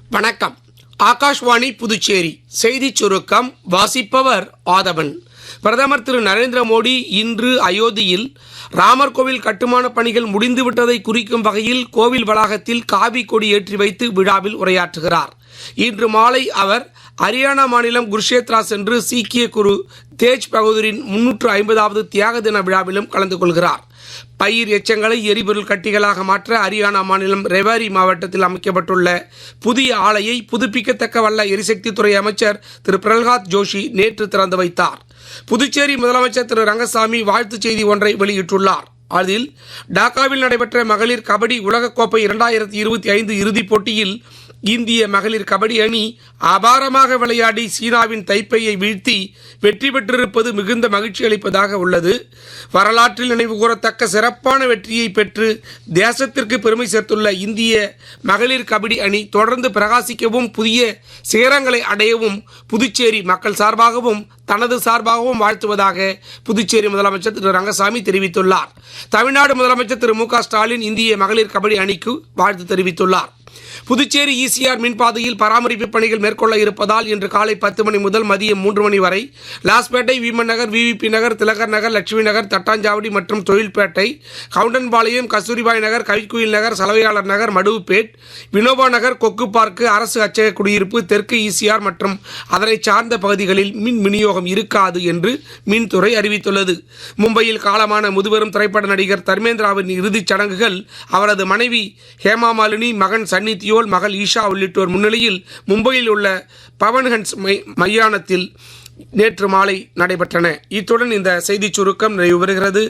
வணக்கம். ஆகாஷ்வாணி புதுச்சேரி செய்திச் சுருக்கம் வாசிப்பவர் ஆதவன். பிரதமர் திரு நரேந்திர மோடி இன்று அயோத்தியில் ராமர் கோவில் கட்டுமான பணிகள் முடிந்துவிட்டதை குறிக்கும் வகையில் கோவில் வளாகத்தில் காவி கொடி ஏற்றி வைத்து விழாவில் உரையாற்றுகிறார். இன்று மாலை அவர் ஹரியானா மாநிலம் குருஷேத்ரா சென்று சீக்கிய குரு தேஜ் பகதூரின் 350வது தியாக தின விழாவிலும் கலந்து கொள்கிறார். பயிர் எச்சங்களை எரிபொருள் கட்டிகளாக மாற்ற ஹரியானா மாநிலம் ரெவாரி மாவட்டத்தில் அமைக்கப்பட்டுள்ள புதிய ஆலையை புதுப்பிக்கத்தக்க வல்ல எரிசக்தி துறை அமைச்சர் திரு பிரல்ஹாத் ஜோஷி நேற்று திறந்து வைத்தார். புதுச்சேரி முதலமைச்சர் திரு ரங்கசாமி வாழ்த்துச் செய்தி ஒன்றை வெளியிட்டுள்ளார். அதில் டாக்காவில் நடைபெற்ற மகளிர் கபடி உலகக்கோப்பை 2025 இறுதிப் போட்டியில் இந்திய மகளிர் கபடி அணி அபாரமாக விளையாடி சீனாவின் தைப்பையை வீழ்த்தி வெற்றி பெற்றிருப்பது மிகுந்த மகிழ்ச்சி அளிப்பதாக உள்ளது. வரலாற்றில் நினைவுகூரத்தக்க சிறப்பான வெற்றியை பெற்று தேசத்திற்கு பெருமை சேர்த்துள்ள இந்திய மகளிர் கபடி அணி தொடர்ந்து பிரகாசிக்கவும் புதிய சிகரங்களை அடையவும் புதுச்சேரி மக்கள் சார்பாகவும் தனது சார்பாகவும் வாழ்த்துவதாக புதுச்சேரி முதலமைச்சர் திரு ரங்கசாமி தெரிவித்துள்ளார். தமிழ்நாடு முதலமைச்சர் திரு மு.க. ஸ்டாலின் இந்திய மகளிர் கபடி அணிக்கு வாழ்த்து தெரிவித்துள்ளார். புதுச்சேரி ஈசிஆர் மின்பாதையில் பராமரிப்பு பணிகள் மேற்கொள்ள இருப்பதால் இன்று காலை 10 மணி முதல் மதியம் 3 மணி வரை லாஸ்பேட்டை, வீமன் நகர், விவிபி நகர், திலகர் நகர், லட்சுமி நகர், தட்டாஞ்சாவடி மற்றும் தொழில்பேட்டை, கவுண்டன்பாளையம், கஸ்தூரிபாய் நகர், கவிக்குயில் நகர், சலவையாளர் நகர், மடுவுப்பேட், வினோபா நகர், கொக்கு பார்க்கு, அரசு அச்சக குடியிருப்பு, தெற்கு ஈசிஆர் மற்றும் அதனை சார்ந்த பகுதிகளில் மின் விநியோகம் இருக்காது என்று மின்துறை அறிவித்துள்ளது. மும்பையில் காலமான முதுபெரும் திரைப்பட நடிகர் தர்மேந்திராவின் இறுதிச் சடங்குகள் அவரது மனைவி ஹேமா மாலினி, மகன் சன்னி தியோல், மகள் ஈஷா உள்ளிட்டோர் முன்னிலையில் மும்பையில் உள்ள பவன்ஹன்ஸ் மையானத்தில் நேற்று மாலை நடைபெற்றன. இத்துடன் இந்த செய்திச் சுருக்கம் நிறைவு பெறுகிறது.